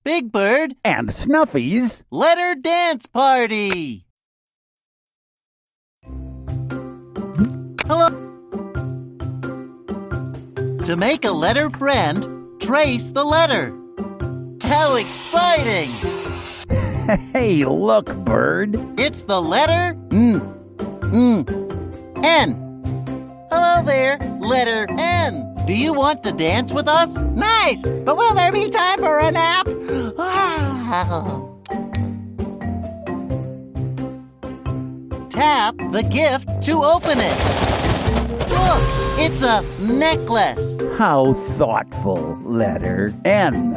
Big Bird and Snuffy's Letter Dance Party. Hello. To make a letter friend, trace the letter. How exciting! Hey, look, Bird. It's the letter N. Hello there, letter N. Do you want to dance with us? Nice! But will there be time for a nap? Tap the gift to open it. Look, it's a necklace. How thoughtful, letter N.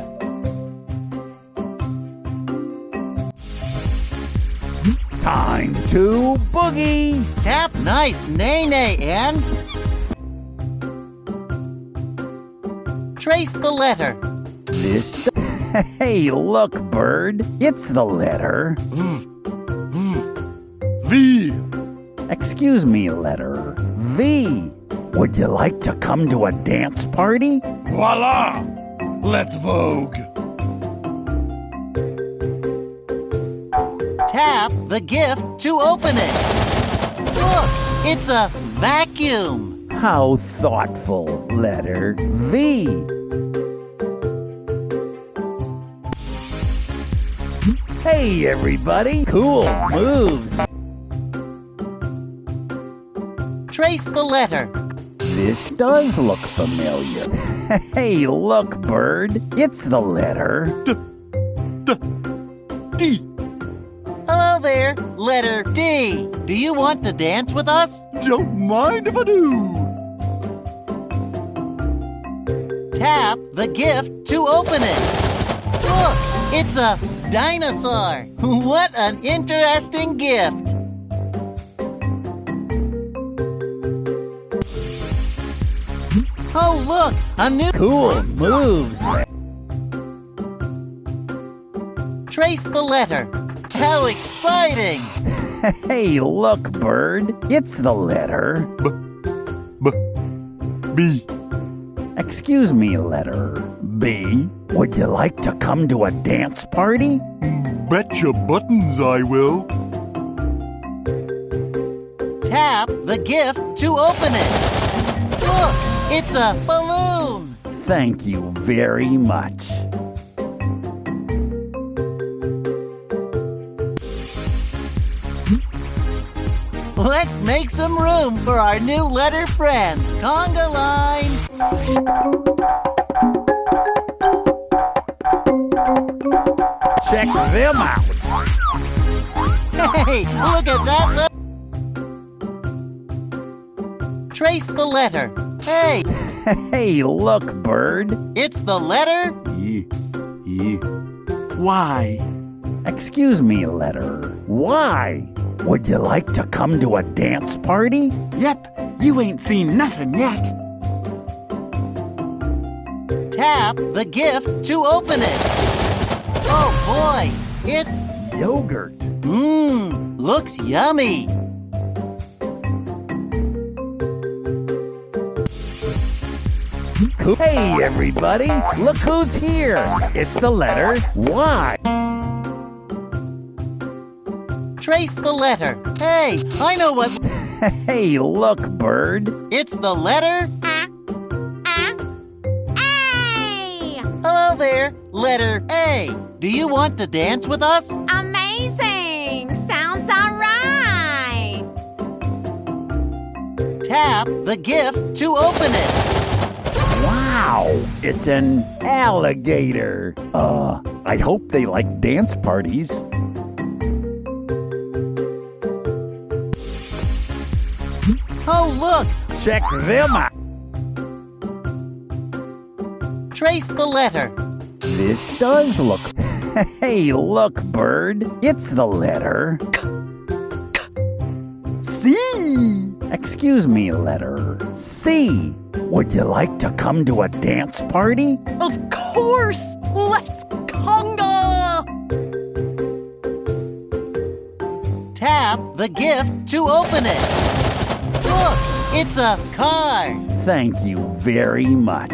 Time to boogie. Tap nice nay-nay, N. Trace the letter. This. Hey, look, Bird. It's the letter V. Excuse me, letter V. Would you like to come to a dance party? Voila! Let's vogue. Tap the gift to open it. Look, it's a vacuum. How thoughtful, letter V. Hey, everybody. Cool moves. Trace the letter. This does look familiar. Hey, look, Bird. It's the letter D. Hello there, letter D. Do you want to dance with us? Don't mind if I do. Tap the gift to open it. Look, it's a dinosaur. What an interesting gift. Oh, look, a new... cool moves. Trace the letter. How exciting! Hey, look, Bird. It's the letter B. Excuse me, letter B. Would you like to come to a dance party? Betcha buttons I will. Tap the gift to open it. Look, it's a balloon. Thank you very much. Let's make some room for our new letter friend, Conga Line. Check them out. Hey, look at that. Trace the letter. Hey, Hey, look, Bird. it's the letter. Y. Excuse me, letter Y. Would you like to come to a dance party? Yep, you ain't seen nothing yet. Tap the gift to open it. Oh boy, it's... Yogurt. looks yummy. Hey, everybody. Look who's here. It's the letter Y. Trace the letter. Hey, I know what... Hey, look, Bird. It's the letter... A. Hello there, letter A. Do you want to dance with us? Amazing! Sounds all right! Tap the gift to open it. Wow, it's an alligator. I hope they like dance parties. Oh, look, Check them out. trace the letter. This does look... Hey, look, Bird. It's the letter C. Excuse me, letter C. Would you like to come to a dance party? Of course! Let's conga! Tap the gift to open it. Look, it's a car. Thank you very much.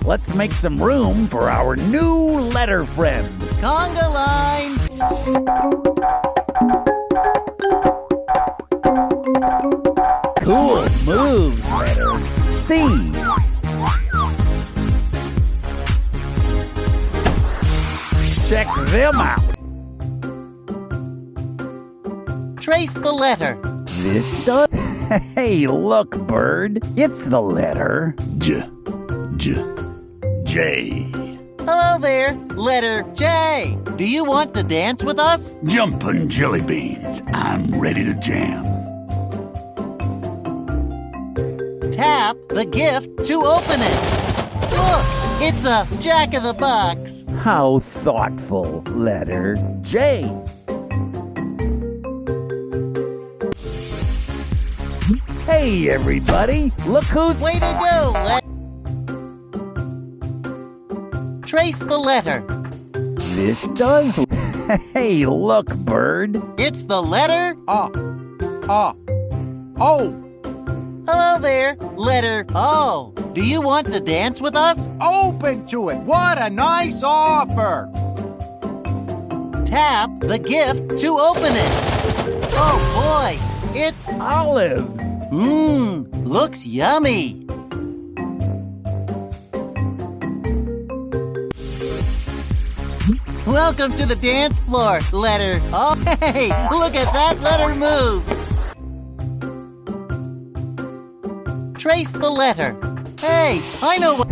Let's make some room for our new letter friend. Conga line. Cool moves, letter C. Check them out. Trace the letter. This does. Hey, look, bird. It's the letter J. Hello there, letter J. Do you want to dance with us? Jumpin' jelly beans. I'm ready to jam. Tap the gift to open it. Look, it's a Jack-in-the-Box. How thoughtful, letter J. Hey, everybody, look who's... Way to go, Trace the letter. This does... Hey, look, bird. It's the letter... Oh, Hello there, letter O. Do you want to dance with us? open to it. What a nice offer. Tap the gift to open it. Oh boy, it's... Olive. Looks yummy. Welcome to the dance floor, letter. Oh, hey, look at that letter move. Trace the letter. Hey, I know what...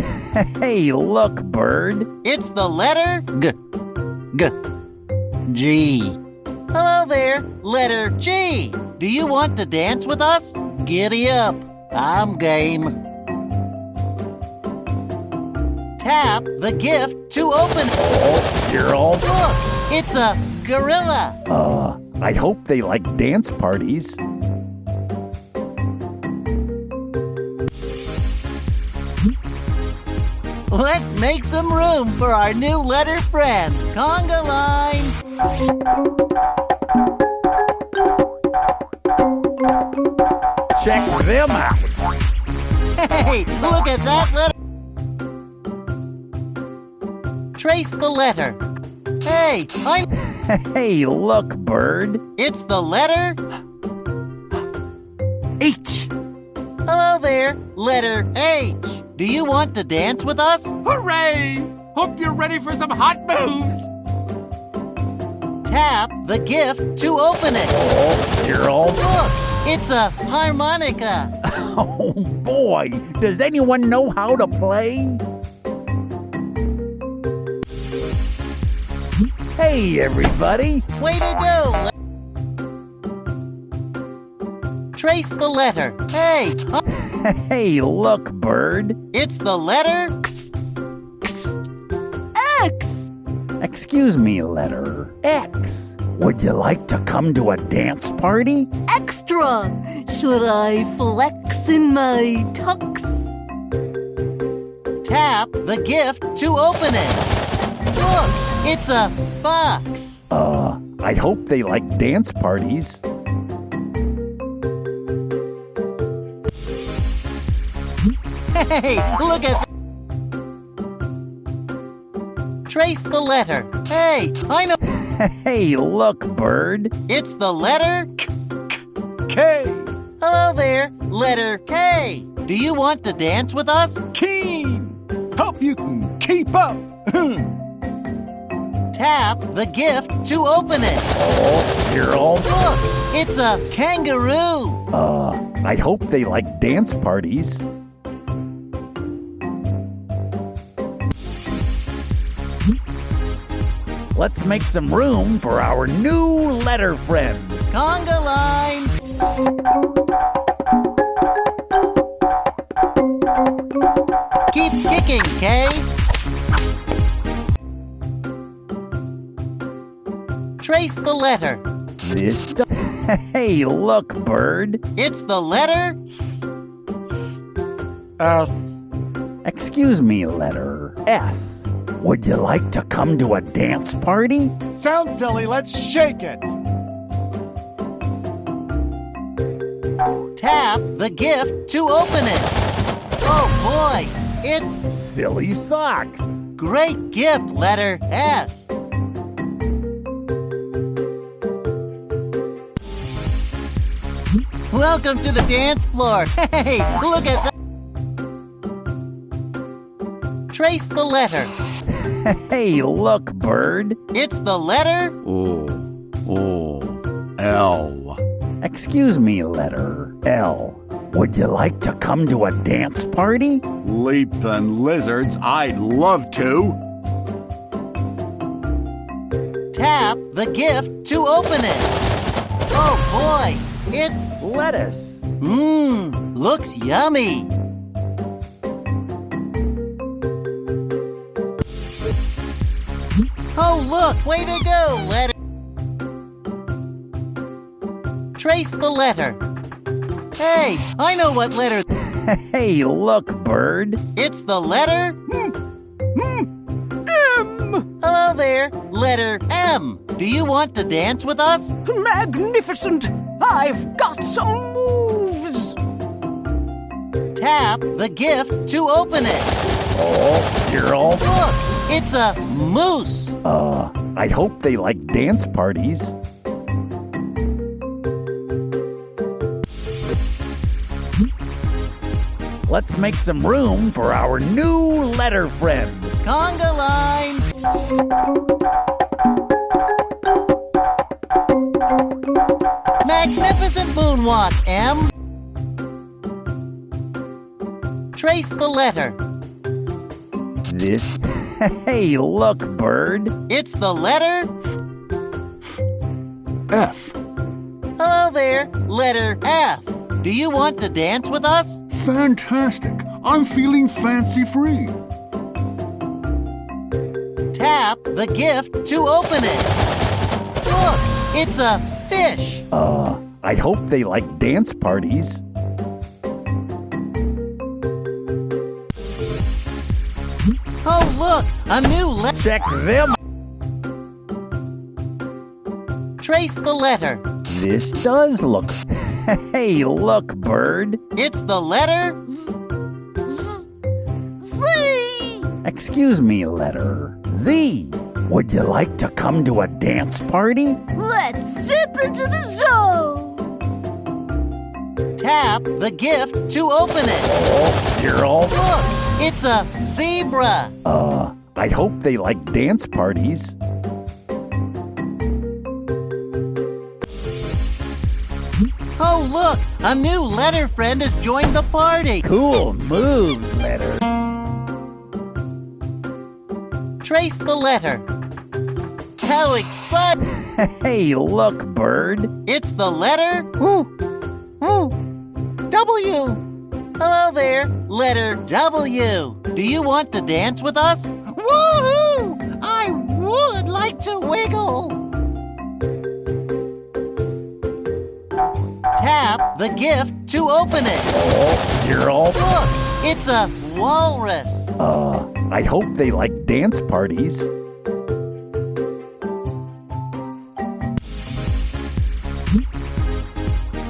Hey, look, bird. It's the letter G. Hello there, letter G. Do you want to dance with us? Giddy up. I'm game. Tap the gift to open it. Oh, you're all... Look, it's a gorilla. I hope they like dance parties. Let's make some room for our new letter friend, Conga line. Check them out. Hey, look at that letter. Trace the letter. Hey, Hey, look, bird. it's the letter... H. Hello there, letter H. Do you want to dance with us? Hooray! Hope you're ready for some hot moves. Tap the gift to open it. Oh, you're all... Look, it's a harmonica. Oh, boy. Does anyone know how to play? Hey, everybody. Way to go. Trace the letter. Hey, Hey, look, bird. it's the letter... X. Excuse me, letter X. Would you like to come to a dance party? Extra. Should I flex in my tux? Tap the gift to open it. Look, it's a fox. I hope they like dance parties. Hey, look at... Trace the letter. Hey, I know... Hey, look, bird. It's the letter... K. Hello there, letter K. Do you want to dance with us? Keen. Hope you can keep up. Tap the gift to open it. Oh, you're all... Look, it's a kangaroo. I hope they like dance parties. Let's make some room for our new letter friend. Conga line. Keep kicking, Kay. Trace the letter. This... Hey, look, bird. It's the letter... S. Excuse me, letter S. Would you like to come to a dance party? Sounds silly. Let's shake it. Tap the gift to open it. Oh boy, It's Silly socks. great gift, letter S. Welcome to the dance floor. Hey, look at that. Trace the letter. Hey, look, bird. It's the letter. L. Excuse me, letter L. Would you like to come to a dance party? Leapin' lizards, I'd love to. Tap the gift to open it. Oh boy, it's Lettuce. looks yummy. Oh look, way to go, letter. Trace the letter. Hey, I know what letter. Hey, look, bird. It's the letter M. Hello there, letter M. Do you want to dance with us? Magnificent! I've got some moves! Tap the gift to open it. Oh, you're all... Look, it's a moose. I hope they like dance parties. Let's make some room for our new letter friend. Conga line. Magnificent moonwalk, M. Trace the letter. This... Hey, look, bird. It's the letter. F. Hello there, letter F. Do you want to dance with us? Fantastic. I'm feeling fancy-free. Tap the gift to open it. Look, it's a fish. I hope they like dance parties. Oh, look, a new letter. Check them. Trace the letter. This does look... Hey, look, bird. It's the letter Z. Excuse me, letter Z. Would you like to come to a dance party? Let's zip into the zone! Tap the gift to open it. Oh, you're all... Look, it's a zebra. I hope they like dance parties. Oh, look, a new letter friend has joined the party. Cool moves, letter. Trace the letter. How exciting. Hey, look, bird. It's the letter W. Hello there, letter W. Do you want to dance with us? Woohoo! I would like to wiggle. Tap the gift to open it. Oh, you're all... Look, it's a walrus. I hope they like dance parties.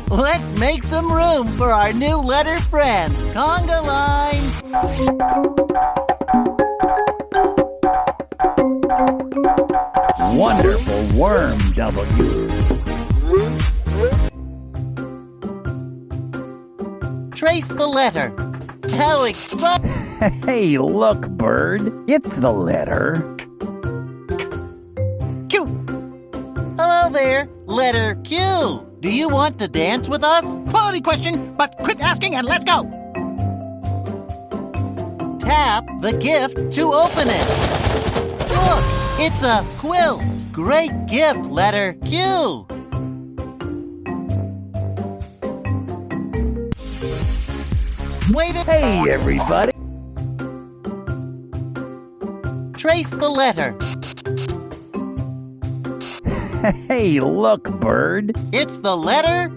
Let's make some room for our new letter friend, Conga line. Wonderful worm, W. Trace the letter. How exciting. Hey, look, bird. It's the letter... Q. Hello there, letter Q. Do you want to dance with us? Quality question, but quit asking and let's go. Tap the gift to open it. Look, it's a quilt. Great gift, letter Q. Wait a... Hey, everybody. Trace the letter. Hey, look, bird. It's the letter...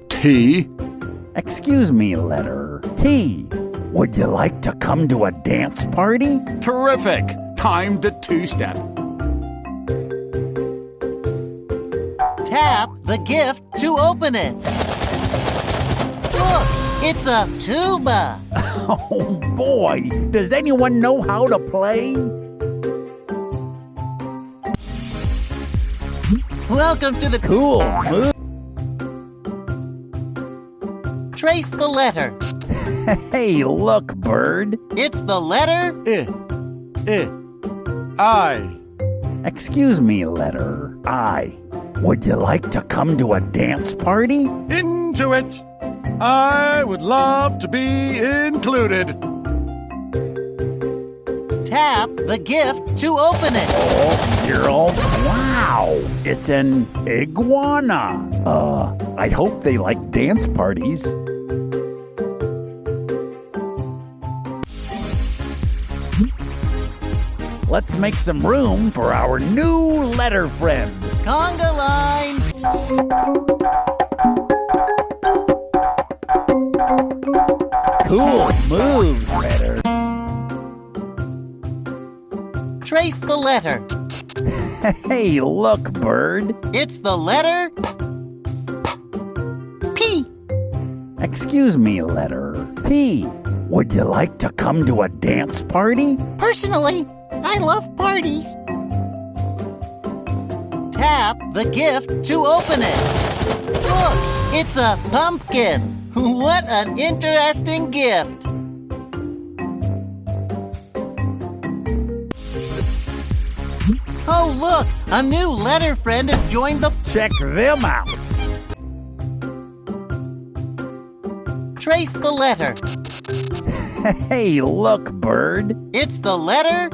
T. Excuse me, letter T. Would you like to come to a dance party? Terrific. Time to two-step. Tap the gift to open it. Look, it's a tuba. Oh boy, does anyone know how to play? Welcome to the Cool. Move. Trace the letter. Hey, look, bird. It's the letter I. Excuse me, letter I. Would you like to come to a dance party? Into it. I would love to be included. Tap the gift to open it. Oh, you're all... Wow! It's an iguana. I hope they like dance parties. Let's make some room for our new letter friend. Conga line. Cool moves, letter. Trace the letter. Hey, look, bird. It's the letter P. Excuse me, letter P. Would you like to come to a dance party? Personally, I love parties. Tap the gift to open it. Look, it's a pumpkin. What an interesting gift. Oh, look, a new letter friend has joined the... Check them out. Trace the letter. Hey, look, bird. It's the letter...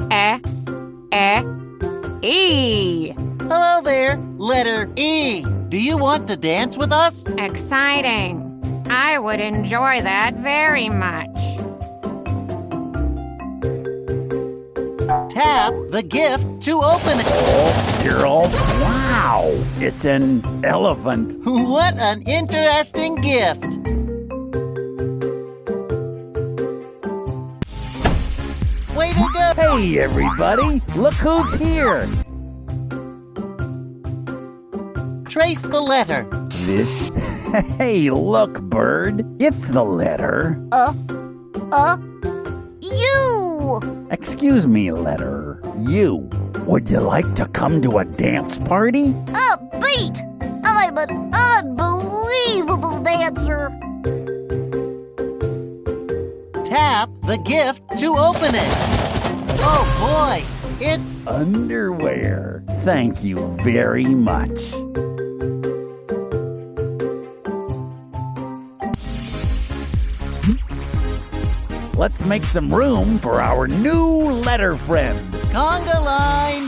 E. Hello there, letter E. Do you want to dance with us? Exciting. I would enjoy that very much. Tap the gift to open it. Oh, you're all... Wow! It's an elephant. What an interesting gift. Way to go. Hey, everybody! Look who's here! Trace the letter. This... Hey, look, bird. It's the letter... You! Excuse me, letter U. Would you like to come to a dance party? Beat! I'm an unbelievable dancer! Tap the gift to open it. Oh boy, it's... Underwear. Thank you very much. Let's make some room for our new letter friend. Conga line.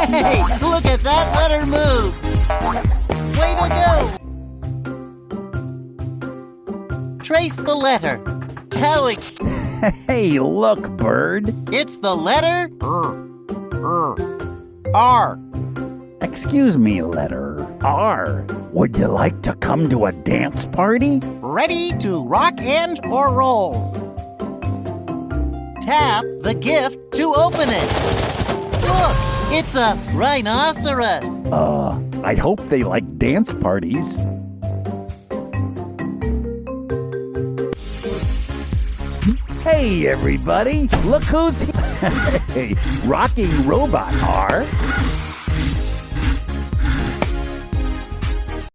Hey, look at that letter move. Way to go. Trace the letter. Alex, Hey, look, bird. it's the letter R. Excuse me, letter R. Would you like to come to a dance party? Ready to rock and or roll. Tap the gift to open it. Look, it's a rhinoceros. I hope they like dance parties. Hey, everybody! Look who's here! Hey, rocking robot R.